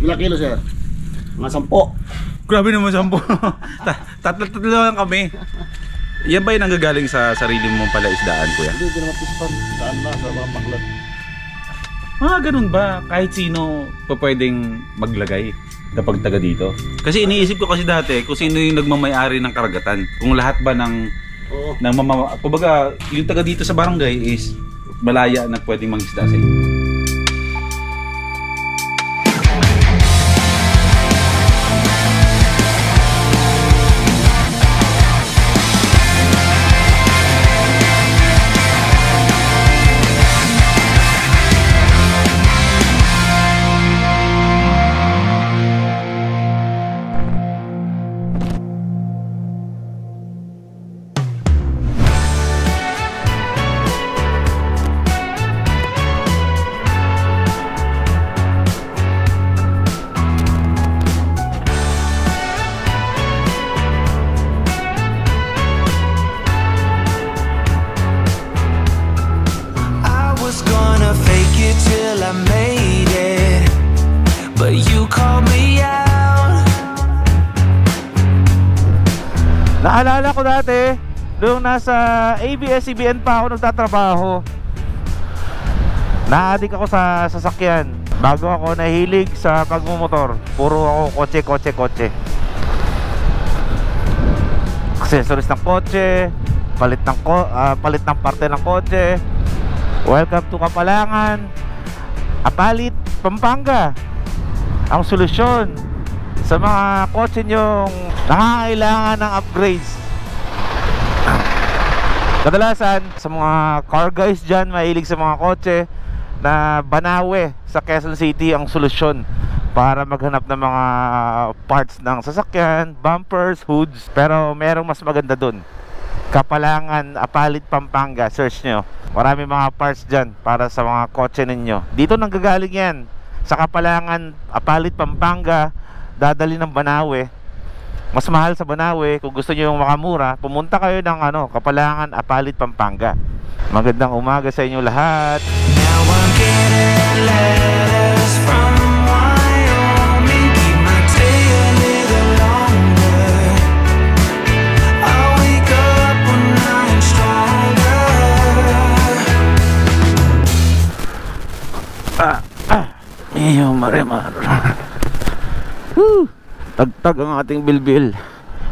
Ilang kilo, sir? Mga 10. Grabe naman 10. Tatlo lang kami. Yan ba yung nanggagaling sa sarili mong palaisdaan, kuya? Hindi, hindi naman pispan. Saan na, sa mga paklat. Ganun ba? Kahit sino pa pwedeng maglagay kapag taga dito? Kasi iniisip ko kasi dati kung sino yung nagmamayari ng karagatan. Kung lahat ba ng kumbaga, yung taga dito sa barangay is malaya na pwedeng mangisda sa inyo. Naalala ko dati, noong nasa ABS-CBN pa ako nagtatrabaho, na-addict ako sa sasakyan. Bago ako nahilig sa pagmumotor, puro ako kotse. Accessories ng kotse, palit ng parte ng kotse. Welcome to Kapalangan, Apalit, Pampanga. Ang solusyon sa mga kotse nyong nakakailangan ng upgrades. Kadalasan sa mga car guys dyan, mahilig sa mga kotse na Banawe sa Quezon City ang solusyon para maghanap ng mga parts ng sasakyan, bumpers, hoods. Pero merong mas maganda dun. Kapalangan, Apalit, Pampanga. Search nyo, marami mga parts dyan para sa mga kotse ninyo. Dito nanggagaling yan, sa Kapalangan, Apalit, Pampanga. Dadali ng Banawe. Mas mahal sa Banawe. Kung gusto nyo yung makamura, pumunta kayo ng Kapalangan, Apalit, Pampanga. Magandang umaga sa inyo lahat. Now I'm getting letters from Wyoming. Keep my day a little longer. I wake up when I'm stronger. Iyo marimar. Tagtag ang ating bilbil.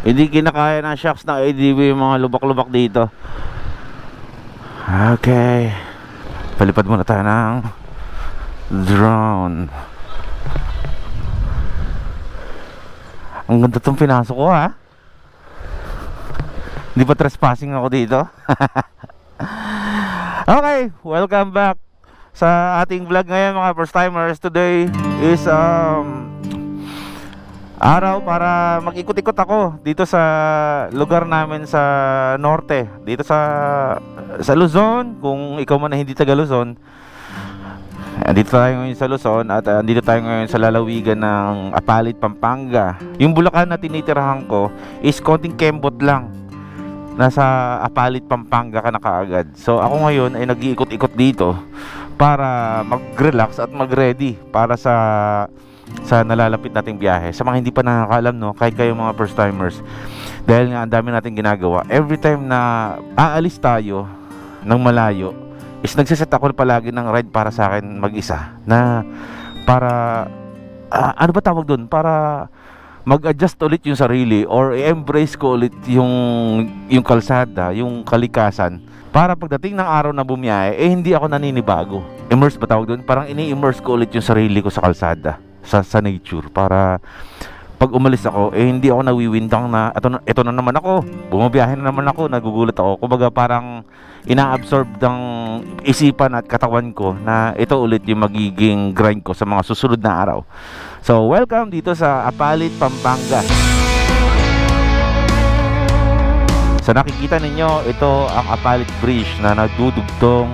Hindi kinakaya ng shocks ng ADV yung mga lubak-lubak dito. Okay, palipad muna tayo ng drone. Ang ganda itong pinasok ko, ha. Hindi pa trespassing ako dito. Okay, welcome back sa ating vlog ngayon, mga first timers. Today is araw para mag-ikot-ikot ako dito sa lugar namin sa norte, dito sa Luzon. Kung ikaw man na hindi taga Luzon, andito tayo ngayon sa Luzon at andito tayo ngayon sa lalawigan ng Apalit, Pampanga. Yung Bulacan na tinitirahan ko is konting kembot lang. Nasa Apalit, Pampanga ka na kaagad. So ako ngayon ay nag-iikot-ikot dito para mag-relax at mag-ready para sa nalalapit nating biyahe. Sa mga hindi pa nakakaalam, no, kahit kayo mga first timers, dahil nga ang dami nating ginagawa, every time na aalis tayo ng malayo is nagsiset ako palagi ng ride para sa akin mag-isa, na para ano ba tawag doon, para mag-adjust ulit yung sarili or i-embrace ko ulit yung kalsada, yung kalikasan, para pagdating ng araw na bumiyahe, hindi ako naninibago. Immerse ba tawag doon? Parang ini-immerse ko ulit yung sarili ko sa kalsada, sa nature, para pag umalis ako, hindi ako nawiwindang na ito na naman ako, bumabiyahe na naman ako, nagugulat ako. Kumbaga parang ina-absorb ng isipan at katawan ko na ito ulit yung magiging grind ko sa mga susunod na araw. So welcome dito sa Apalit, Pampanga. So nakikita ninyo, ito ang Apalit Bridge na nagdudugtong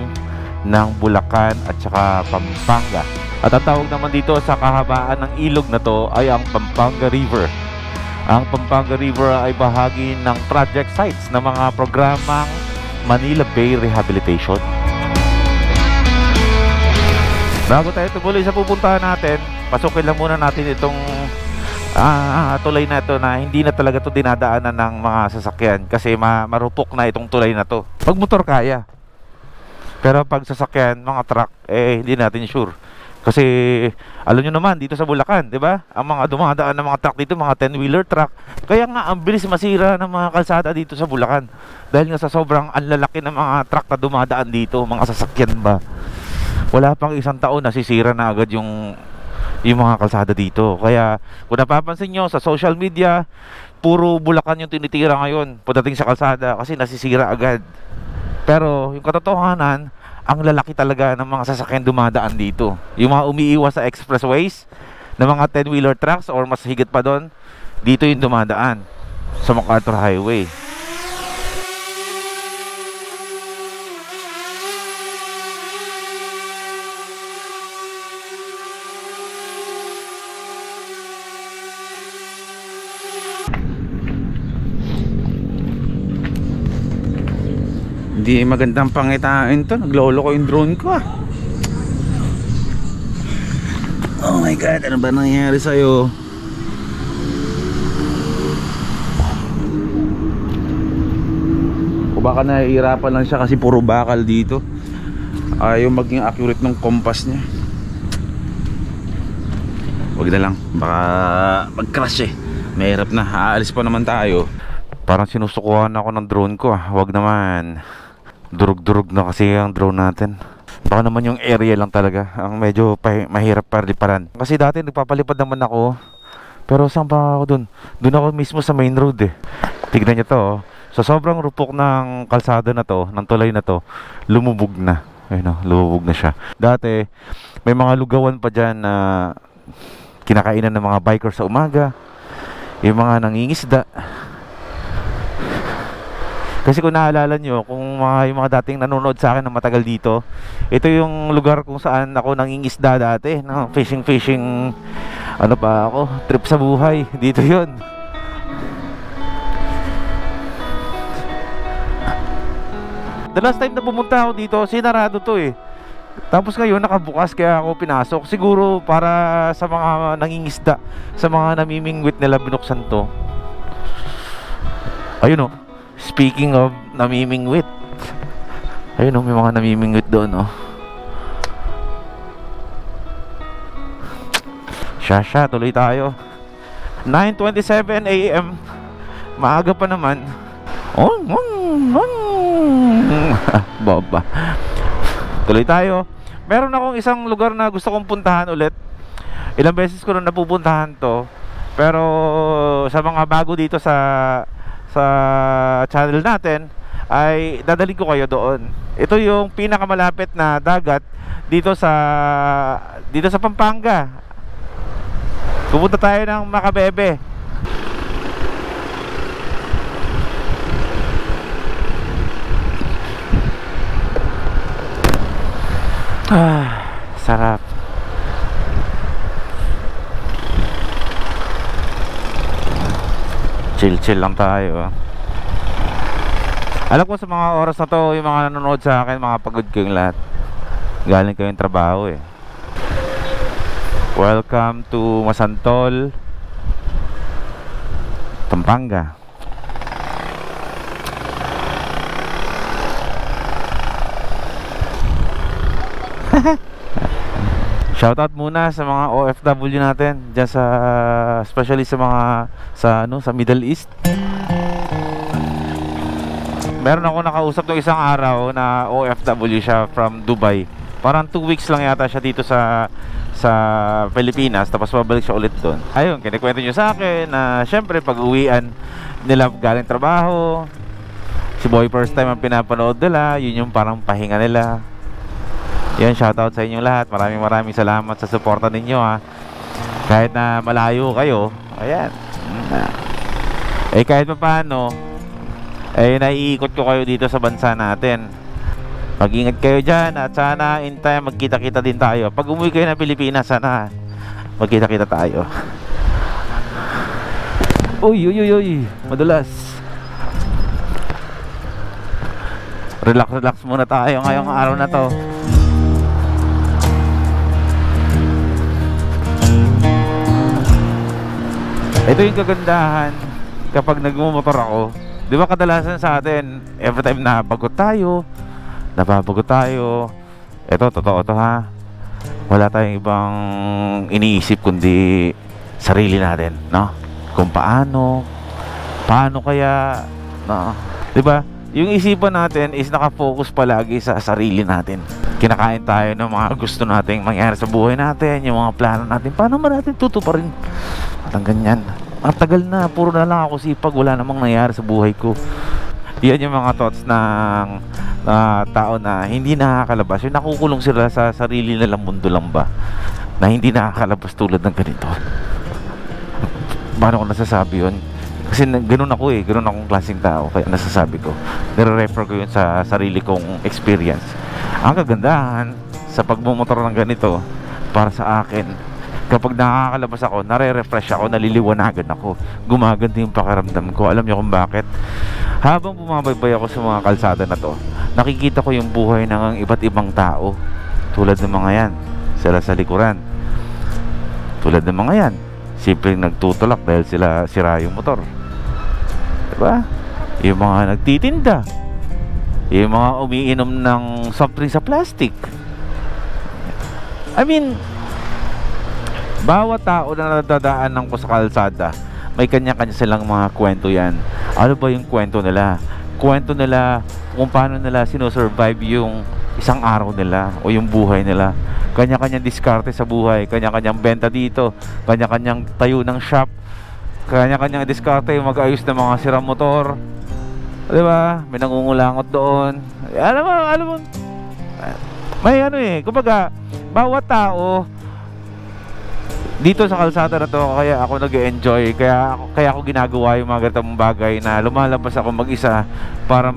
ng Bulacan at saka Pampanga. At ang tawag naman dito sa kahabaan ng ilog na to ay ang Pampanga River. Ang Pampanga River ay bahagi ng project sites ng mga programang Manila Bay Rehabilitation. Bago tayo tumuloy sa pupuntahan natin, pasukin lang muna natin itong tulay na ito na hindi na talaga ito dinadaanan ng mga sasakyan kasi marupok na itong tulay na to. Pag motor kaya, pero pag sasakyan, mga truck, hindi natin sure. Kasi alam nyo naman dito sa Bulacan, di ba? Ang mga dumadaan ng mga truck dito, mga 10-wheeler truck. Kaya nga ang bilis masira ng mga kalsada dito sa Bulacan. Dahil nga sa sobrang anlalaki ng mga truck na dumadaan dito, mga sasakyan ba. Wala pang isang taon nasisira na agad yung mga kalsada dito. Kaya kung napapansin nyo sa social media, puro Bulacan yung tinitira ngayon pagdating sa kalsada kasi nasisira agad. Pero yung katotohanan, ang lalaki talaga ng mga sasakyan dumadaan dito. Yung mga umiiwas sa expressways ng mga 10-wheeler trucks or mas higit pa doon, dito yung dumadaan sa MacArthur Highway. Hindi magandang pangitain to. Naglolo ko yung drone ko Oh my god, ano ba nangyayari sa'yo? O baka nahihirapan lang siya kasi puro bakal dito. Ayaw maging accurate ng compass niya. Huwag na lang, baka mag-crash mahirap na, aalis pa naman tayo. Parang sinusukuhan ako ng drone ko Huwag naman. Durug-durug na kasi ang drone natin. Baka naman yung area lang talaga ang medyo mahirap paliparan. Kasi dati nagpapalipad naman ako. Pero saan pa ako dun? Dun ako mismo sa main road Tignan nyo to So sobrang rupok ng kalsada na to, ng tulay na to, lumubog na. Ayun lumubog na siya. Dati may mga lugawan pa dyan na kinakainan ng mga biker sa umaga. Yung mga nangingisda. Kasi kung naalala nyo, kung yung mga dating nanonood sa akin na matagal dito, ito yung lugar kung saan ako nangingisda dati, no? Fishing, ano pa ako, trip sa buhay, dito yun. The last time na pumunta ako dito, sinarado to Tapos ngayon nakabukas kaya ako pinasok. Siguro para sa mga nangingisda, sa mga namimingwit nila binuksan to. Ayun Speaking of namimingwit, ayun may mga namimingwit doon Shasha, tuloy tayo. 9:27 AM. Maaga pa naman. Boba. Tuloy tayo. Meron akong isang lugar na gusto kong puntahan ulit. Ilang beses ko na napupuntahan to. Pero sa mga bago dito sa channel natin ay dadalhin ko kayo doon. Ito yung pinakamalapit na dagat dito sa Pampanga. Pupunta tayo ng Macabebe. Sarap. Chill lang tayo Alam ko sa mga oras na to, yung mga nanonood sa akin, mga pagod kayong lahat. Galing kayong trabaho Welcome to Masantol, Pampanga. Shoutout muna sa mga OFW natin diyan especially sa mga sa Middle East. Meron ako nakausap ng isang araw na OFW siya from Dubai. Parang 2 weeks lang yata siya dito sa Pilipinas, tapos babalik siya ulit doon. Ayun, kinikwento niyo sa akin na syempre pag-uwian nila galing trabaho, si Boy first time ang pinapanood nila, yun yung parang pahinga nila. Yan, shoutout sa inyo lahat. Maraming salamat sa suporta ninyo Kahit na malayo kayo, ayan. Kahit pa paano, naiikot ko kayo dito sa bansa natin. Mag-ingat kayo dyan at sana in time magkita-kita din tayo. Pag umuwi kayo ng Pilipinas, sana magkita-kita tayo. Uy, madulas. Relax muna tayo ngayong araw na to. Ito yung kagandahan kapag nagmumotor ako. Di ba kadalasan sa atin, every time nabagot tayo, ito, totoo to ha. Wala tayong ibang iniisip kundi sarili natin, no? Kung paano kaya, no? Di ba? Yung isipan natin is nakafocus palagi sa sarili natin. Kinakain tayo ng mga gusto nating mangyari sa buhay natin, yung mga plano natin. Paano ba natin tutuparin? At ang ganyan. Ang tagal na, puro na lang ako sipag, wala namang nangyari sa buhay ko. Yan yung mga thoughts ng tao na hindi nakakalabas. Yung nakukulong sila sa sarili nilang mundo lang ba, na hindi nakakalabas tulad ng ganito. Paano ko nasasabi yun? Kasi ganun ako ganun akong klaseng tao. Kaya nasasabi ko, nire-refer ko yun sa sarili kong experience. Ang kagandahan sa pagmumotor ng ganito para sa akin, kapag nakakalabas ako, nare-refresh ako, naliliwanagan ako, gumaganda yung pakiramdam ko. Alam niyo kung bakit? Habang bumabaybay ako sa mga kalsada na to, nakikita ko yung buhay ng iba't ibang tao. Tulad ng mga yan, sila sa likuran. Tulad ng mga yan, simpleng nagtutulak dahil sila sira yung motor. Diba? Yung mga nagtitinda, yung mga umiinom ng soft drink sa plastic. I mean, bawat tao na nadadaanan ko sa kalsada, may kanya-kanya silang mga kwento yan. Ano ba yung kwento nila? Kwento nila kung paano nila sinusurvive yung isang araw nila o yung buhay nila. Kanya-kanyang diskarte sa buhay, kanya-kanyang benta dito, kanya-kanyang tayo ng shop, kanya-kanyang diskarte yung mag-ayos ng mga sirang motor. Diba? May nangungulangot doon. Alam mo, may kumbaga, bawat tao dito sa kalsada na to, kaya ako nag-enjoy, kaya ako ginagawa yung mga ganitong bagay na lumalabas ako mag-isa para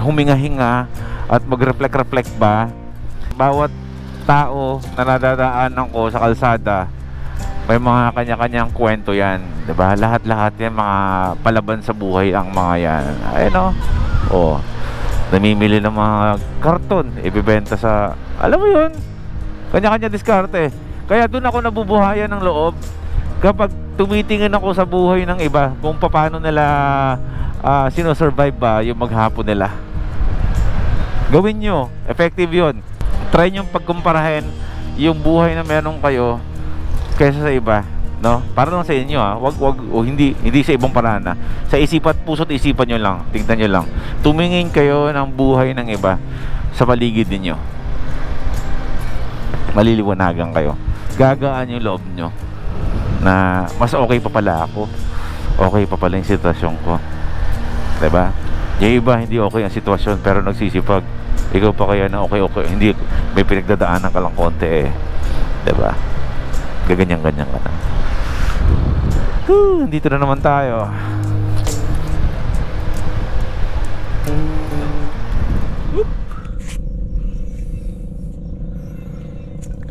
huminga-hinga at mag-reflect ba. Bawat tao na nadadaanan ko sa kalsada, may mga kanya-kanyang kwento yan, diba? Lahat-lahat yan mga palaban sa buhay ang mga yan. Ayun namimili ng mga karton, ibibenta sa, alam mo yun, kanya-kanya diskarte. Kaya doon ako nabubuhayan ng loob kapag tumitingin ako sa buhay ng iba, kung paano nila sinosurvive ba yung maghapon nila. Gawin nyo, effective yun. Try nyo pagkumparahin yung buhay na meron kayo kaysa sa iba, no? Para lang sa inyo hindi sa ibang paraan. Sa isipan, puso't isipan nyo lang, tignan nyo lang. Tumingin kayo ng buhay ng iba sa paligid ninyo. Maliliwanagan kayo. Gagaan yung loob nyo na mas okay pa pala ako, okay pa pala yung sitwasyon ko, diba? Yung iba hindi okay ang sitwasyon pero nagsisipag. Ikaw pa kaya na okay, hindi, may pinagdadaanan ka lang konti diba? Gaganyan-ganyan ka na. Dito na naman tayo.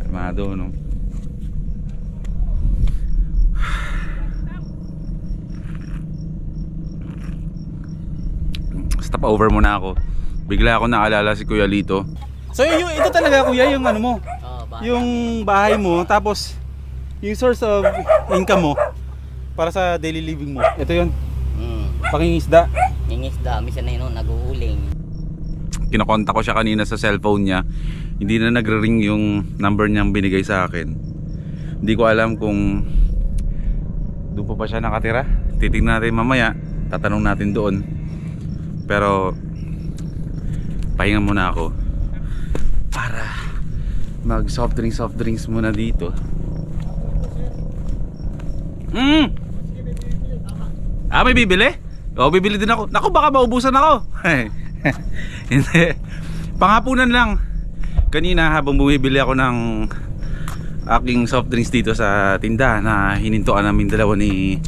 Kalmado, no? Stop over muna ako. Bigla ako naalala si Kuya Lito. So ito talaga kuya yung ano mo, yung bahay mo, tapos yung source of income mo para sa daily living mo. Ito yun, pangingisda. Nangingisda, minsan na yun nag-uuling. Kinakontak ko siya kanina sa cellphone niya. Hindi na nagre-ring yung number niyang binigay sa akin. Hindi ko alam kung doon pa siya nakatira. Titignan natin mamaya, tatanong natin doon. Pero pahinga muna ako para mag soft drinks muna dito. May bibili? Bibili din ako. Naku, baka maubusan ako. Hindi, panghapunan lang. Kanina habang bumibili ako ng aking soft drinks dito sa tindahan na hinintuan namin dalawa ni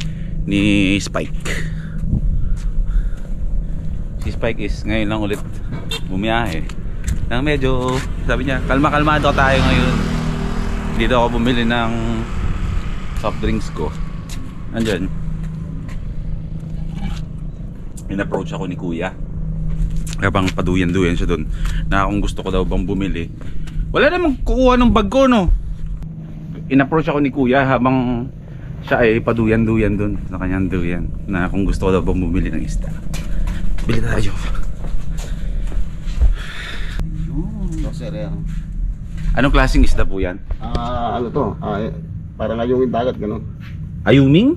Spike. Si Spike is ngayon lang ulit bumiyahe nang medyo, sabi niya, kalmado tayo ngayon. Dito ako bumili ng soft drinks ko. Andyan, in-approach ako ni Kuya habang paduyan-duyan siya doon na kung gusto ko daw bang bumili. Wala namang kukuha ng bag ko, no? In-approach ako ni Kuya habang siya ay paduyan-duyan dun sa kanyang duyan na kung gusto ko daw bang bumili ng isda. Bili tayo. So, sir, Anong klaseng isda po yan? ano to? Parang ayungin dagat, gano'n. Ayuming?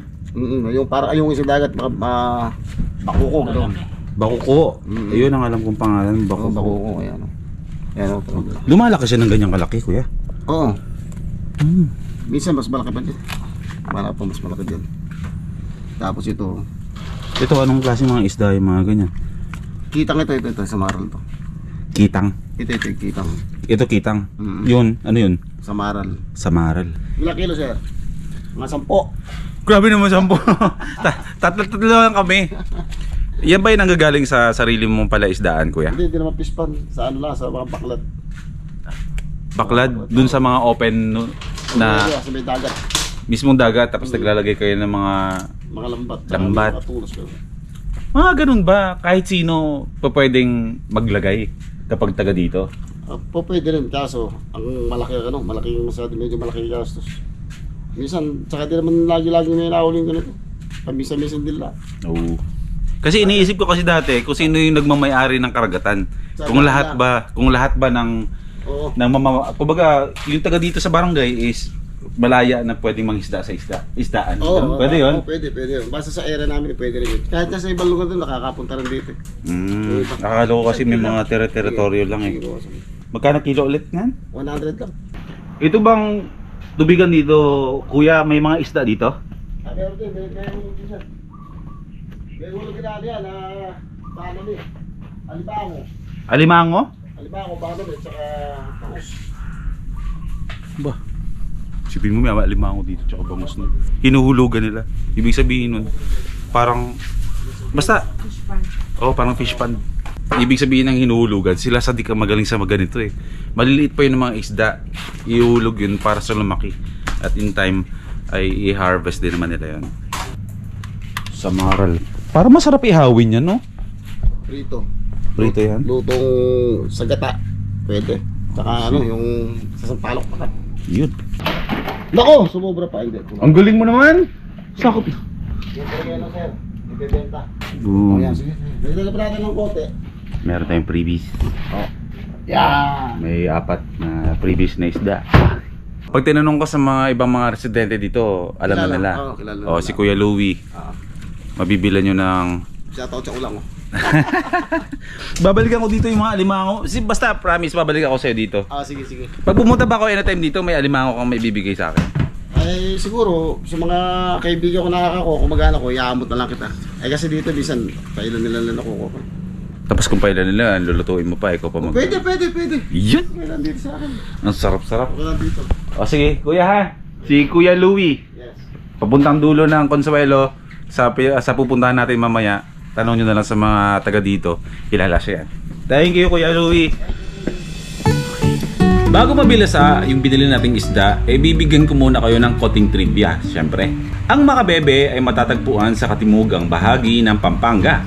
Yung parang ayungin sa dagat, bakuko, gano'n. Bakuko. Ayun ang alam kong pangalan, bakuko. Bakuko, ayan. Ayan, Lumalaki siya ng ganyang kalaki, kuya? Oo. Minsan mas malaki pa dyan. Para pa mas malaki dyan. Tapos ito, Ito, anong klaseng mga isda yung mga ganyan? kitang ito, sa maral to. Kitang. Ito, kitang. Ito kitang. Mm. Yun, ano yun? Sa maral. Samaral. Ilang kilo, sir? Mga 10. Grabe naman, 10. Tatlo lang kami. Yan ba yung nanggagaling sa sarili mong palaisdaan, kuya? Hindi naman pispan. Sa ano lang, sa mga baklat. Baklad, dun sa mga open na Sa may dagat. mismong dagat, tapos naglalagay kayo ng mga Mga lambat. Lambat. Mga tulos ko. mga ganun ba? Kahit sino pa pwedeng maglagay kapag taga dito? Pwede rin, kaso ang malaking masyado, medyo malaking gastos. Minsan, tsaka di naman lagi-lagi may nahuling ganito. Pamisa-misan din lang. Oo. Kasi iniisip ko kasi dati kung sino yung nagmamay-ari ng karagatan. Kung lahat ba ng Oo. kumbaga yung taga dito sa barangay is malaya na pwedeng mangisda sa isdaan. Oo, Pwede yun? Pwede yun. Basta sa area namin, pwede rin yun. Kahit nasa ibang lugar doon, nakakapunta rin dito. Akala ko kasi may mga teritoryo lang eh. Magkano kilo ulit nga? 100 lang. Ito bang tubigan dito, kuya, may mga isda dito? Meron din, may hulog din siya. May hulog din yan, paano din? Alibango. Alimango? Alibango, paano din, tsaka bangus. Ba? Sipin mo may alimango dito tsaka bangus nun. Hinuhulugan nila. Ibig sabihin nun, parang basta parang fish pan. Ibig sabihin ng hinuhulugan, sila sa di ka magaling sa maganito eh. Maliliit pa yun ng mga isda. Ihulog yun para sa lumaki. At in time ay i-harvest din naman nila yun. Samaral. Para masarap ihawin yan, no? Prito. Prito yan? Lutong sa gata. Pwede. Tsaka yung sasampalok pa ka. Yun. Nako, sumobra pa. Hindi. Ang galing mo naman! Sakot. Ito yan, sir. Ibebenta. Boom. Ayan, sige. Dagdagan pa natin ng kote. Meron tayong freebies. Yan. May 4 na freebies na isda. Pag tinanong ko sa mga ibang mga residente dito, alam na nila. Kilala O, si Kuya Louie. Mabibilan nyo ng... Shoutout sa ulang. Babalikan ko dito yung mga alimango. Basta promise, babalik ako sa'yo dito. Sige. Pag pumunta ba ako anytime dito, may alimango kang may bibigay sa akin. Ay, siguro, sa mga kaibigan ko nakakako, kung mag-anak ko, iamot na lang kita. Ay, kasi dito, bisan, kailan nila na nakukuha ko. Tapos kung pailan nila, lulutuin mo pa, ikaw pa mag... Pwede. Yun! Kailan dito sa akin. Ang sarap-sarap. Kailan dito. O sige, kuya ha. Si Kuya Louie. Yes. Papuntang dulo ng Consuelo. Sa pupuntahan natin mamaya. Tanong nyo na lang sa mga taga dito. Kilala siya yan. Thank you, Kuya Louie. Bago mabilasa yung binili nating isda, bibigyan ko muna kayo ng konting trivia, syempre. Ang Makabebe ay matatagpuan sa katimugang bahagi ng Pampanga.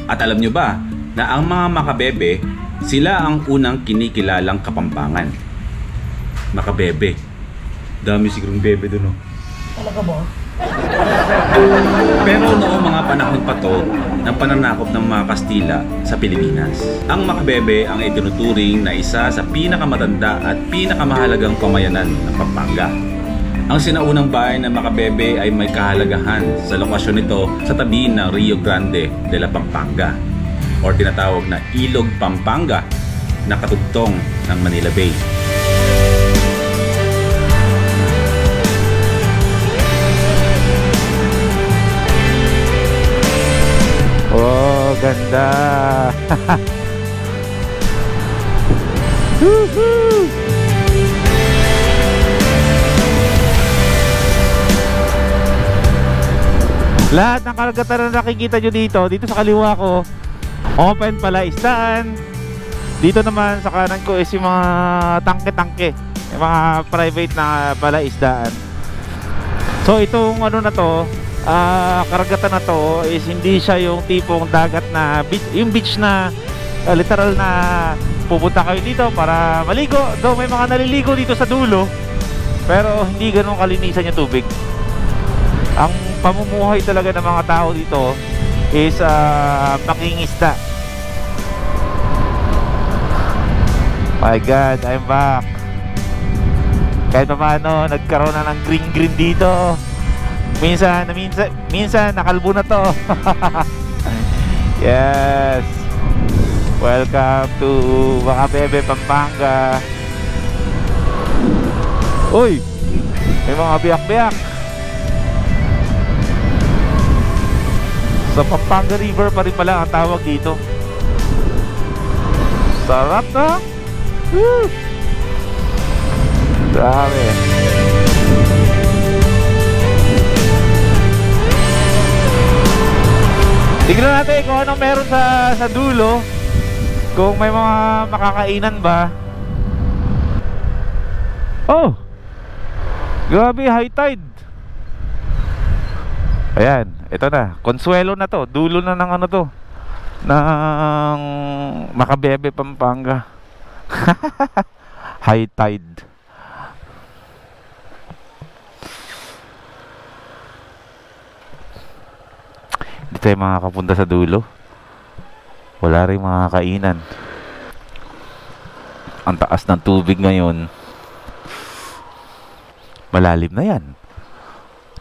At alam nyo ba na ang mga Makabebe, sila ang unang kinikilalang Kapampangan. Makabebe. Dami sigurong bebe dun, oh. Talaga ba? Pero noong mga panahon pa to ng pananakop ng mga Kastila sa Pilipinas, ang Makabebe ang itinuturing na isa sa pinakamatanda at pinakamahalagang pamayanan ng Pampanga. Ang sinaunang bayan ng Makabebe ay may kahalagahan sa lokasyon nito sa tabi ng Rio Grande de la Pampanga or tinatawag na Ilog Pampanga na katugtong ng Manila Bay. Oh, ganda. Lahat ng karagatan na nakikita nyo dito sa kaliwa ko, open palaisdaan. Dito naman sa kanan ko is yung mga tangke-tangke, yung mga private na palaisdaan. So itong ano na to, karagatan na to is hindi siya yung tipong dagat na beach, yung beach na literal na pupunta kayo dito para maligo. Though may mga naliligo dito sa dulo, pero hindi ganun kalinisan yung tubig. Ang pamumuhay talaga ng mga tao dito is mangingisda. My God, I'm back. Kahit pa paano, nagkaroon na ng green dito. Minsan nakalbo na to. Yes. Welcome to Macabebe, Pampanga. Uy, may mga biyak-biyak. Sa Pampanga River pa rin pala ang tawag dito. Sarap na. Woo! Grabe. Tignan natin kung anong meron sa dulo. Kung may mga makakainan ba. Oh! Grabe, high tide. Ayan, ito na. Consuelo na to. Dulo na ng ano to. Ng Macabebe, Pampanga. High tide. Hindi tayo makakapunta sa dulo. Wala rin mga kainan. Ang taas ng tubig ngayon. Malalim na yan.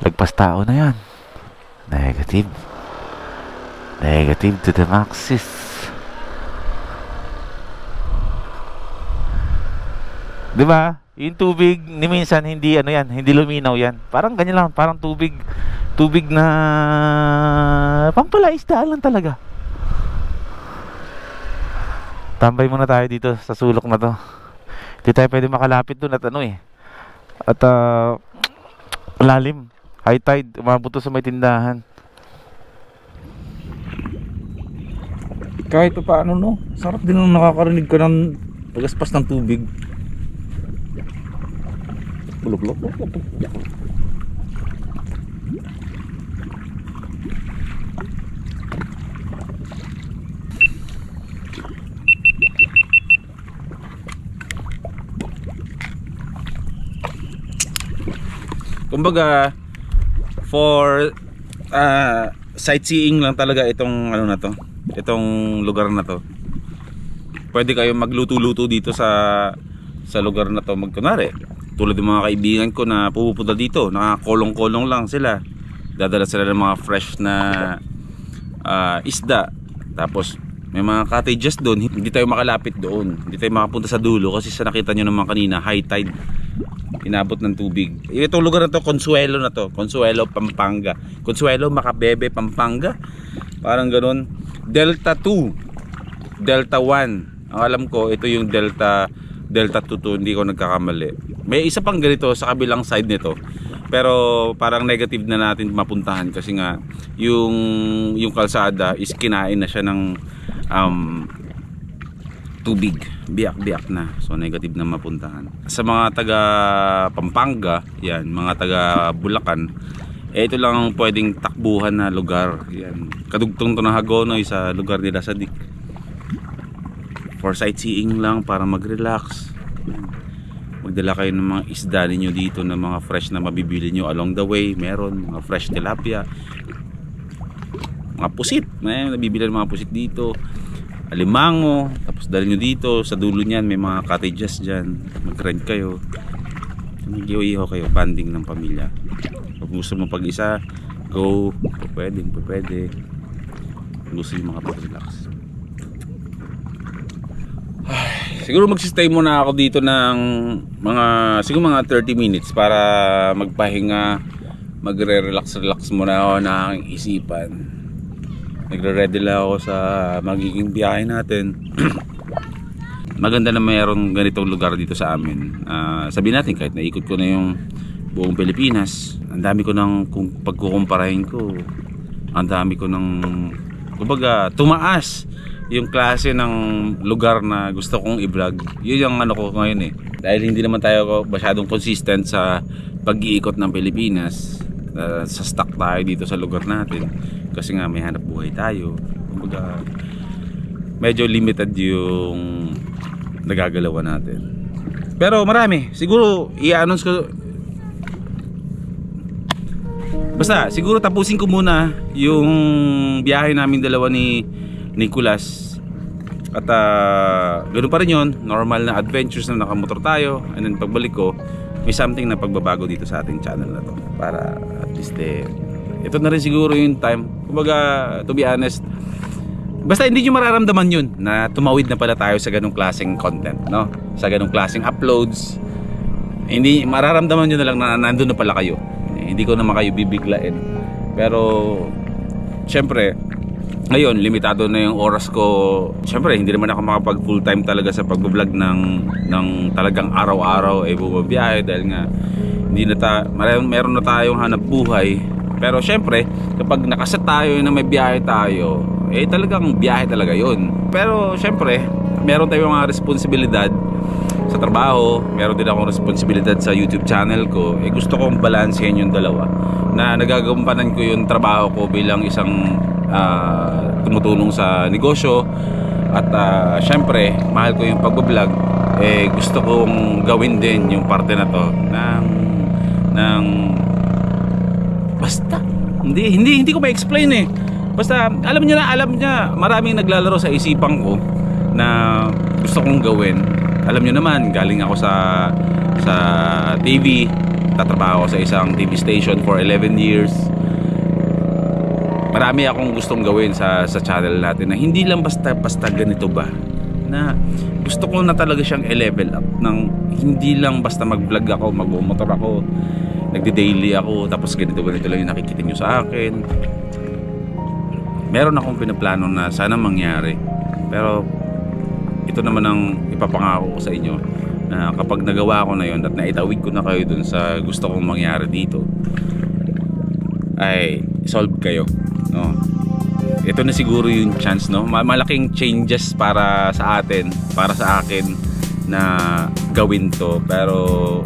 Lagpas tao na yan. Negative. Negative to the maxis. Diba? Yung tubig ni minsan hindi ano yan, hindi luminaw yan. Parang ganyan lang, parang tubig na pampalaisdaan lang talaga. Tambay muna tayo dito sa sulok na to. Hindi tayo pwede makalapit doon at ano eh. At lalim. High tide, umabot to sa may tindahan. Kahit pa paano, no? Sarap din nung nakakarinig ka ng pagaspas ng tubig. Bulok. Kumbaga for sightseeing lang talaga itong ano na to, itong lugar na to. Pwede kayo magluto-luto dito sa lugar na to. Magkunwari tulad ng mga kaibigan ko na pupunta dito, nakakolong-kolong lang sila, dadala sila ng mga fresh na isda, tapos may mga cottages doon. Hindi tayo makalapit doon, hindi tayo makapunta sa dulo kasi sa nakita nyo naman kanina, high tide, inabot ng tubig. Itong lugar na to, Consuelo na to, Consuelo, Pampanga, Consuelo, Macabebe, Pampanga, parang ganun. Delta 2, Delta 1, ang alam ko ito yung Delta 2, hindi ko nagkakamali. May isa pang ganito sa kabilang side nito, pero parang negative na natin mapuntahan kasi nga yung kalsada is kinain na siya ng tubig, biyak na, so negative na mapuntahan. Sa mga taga Pampanga, yan, mga taga Bulacan, ito lang ang pwedeng takbuhan na lugar. Yan, kadugtong to ng Hagonoy sa lugar nila sa Dik. For sightseeing lang, para mag-relax. Magdala kayo ng mga isda ninyo dito, na mga fresh na mabibili nyo along the way. Meron mga fresh tilapia, mga pusit, nabibili ng mga pusit dito, alimango. Tapos dali nyo dito, sa dulo nyan may mga cottages dyan, mag-rent kayo, mag-iho kayo, banding ng pamilya. Pag gusto mo pag-isa, go, pwede. Gusto nyo makapag-relax. Siguro magsistay muna ako dito ng siguro mga 30 minutes para magpahinga, magre-relax muna ako ng isipan. Nagre-ready lang ako sa magiging biyahe natin. Maganda na mayroong ganitong lugar dito sa amin. Sabihin natin, kahit naikot ko na yung buong Pilipinas, ang dami ko nang, kung pagkukumparahin ko, ang dami ko nang, kumbaga, tumaas yung klase ng lugar na gusto kong i-vlog. Yun yung ano ko ngayon eh. Dahil hindi naman tayo masyadong consistent sa pag-iikot ng Pilipinas, sa stuck tayo dito sa lugar natin kasi nga may hanap buhay tayo. Kumbaga, medyo limited yung nagagalawan natin. Pero marami. Siguro i-announce ko Basta siguro tapusin ko muna yung biyahe namin dalawa ni Nicholas. At ganoon pa rin yun, normal na adventures na nakamotor tayo. And then pagbalik ko, may something na pagbabago dito sa ating channel na to. Para at least ito na rin siguro yung time. Kumbaga, to be honest, basta hindi nyo mararamdaman yun na tumawid na pala tayo sa ganong klaseng content, no? Sa ganong klaseng uploads. Hindi, mararamdaman nyo na lang na nandun na pala kayo. Hindi ko naman kayo bibiglain. Pero syempre, ngayon limitado na yung oras ko. Syempre hindi naman ako makapag full time talaga sa pagbablog ng talagang araw-araw bumabiyahe dahil nga hindi na meron na tayong hanap buhay. Pero syempre kapag nakaset tayo na may biyahe tayo, talagang biyahe talaga yun. Pero syempre meron tayong mga responsibilidad sa trabaho, meron din akong responsibilidad sa YouTube channel ko. Gusto kong balansehin yung dalawa, na nagagampanan ko yung trabaho ko bilang isang tumutulong sa negosyo. At syempre mahal ko yung pagbablog. Gusto kong gawin din yung parte na to ng basta hindi ko ma-explain basta alam niya maraming naglalaro sa isipan ko na gusto kong gawin. Alam niyo naman, galing ako sa TV, tatrabaho ako sa isang TV station for 11 years. Marami akong gustong gawin sa channel natin na hindi lang basta ganito ba, na gusto ko na talaga siyang i-level up ng hindi lang basta mag-vlog ako, mag-motor ako, nagde-daily ako, tapos ganito lang yung nakikita nyo sa akin. Meron akong pinaplano na sana mangyari, pero ito naman ang ipapangako ko sa inyo, na kapag nagawa ko na yun at naitawid ko na kayo dun sa gusto kong mangyari dito, ay solve kayo, no? Ito na siguro yung chance, no? Malaking changes para sa atin, para sa akin na gawin to. Pero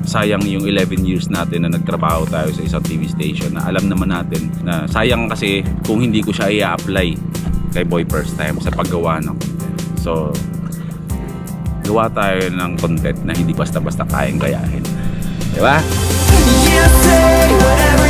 sayang yung 11 years natin na nagtrabaho tayo sa isang TV station, na alam naman natin na sayang kasi kung hindi ko siya i-apply kay Boy First Time sa paggawa ng content. So gawa tayo ng content na hindi basta-basta kayang gayahin, diba? You say whatever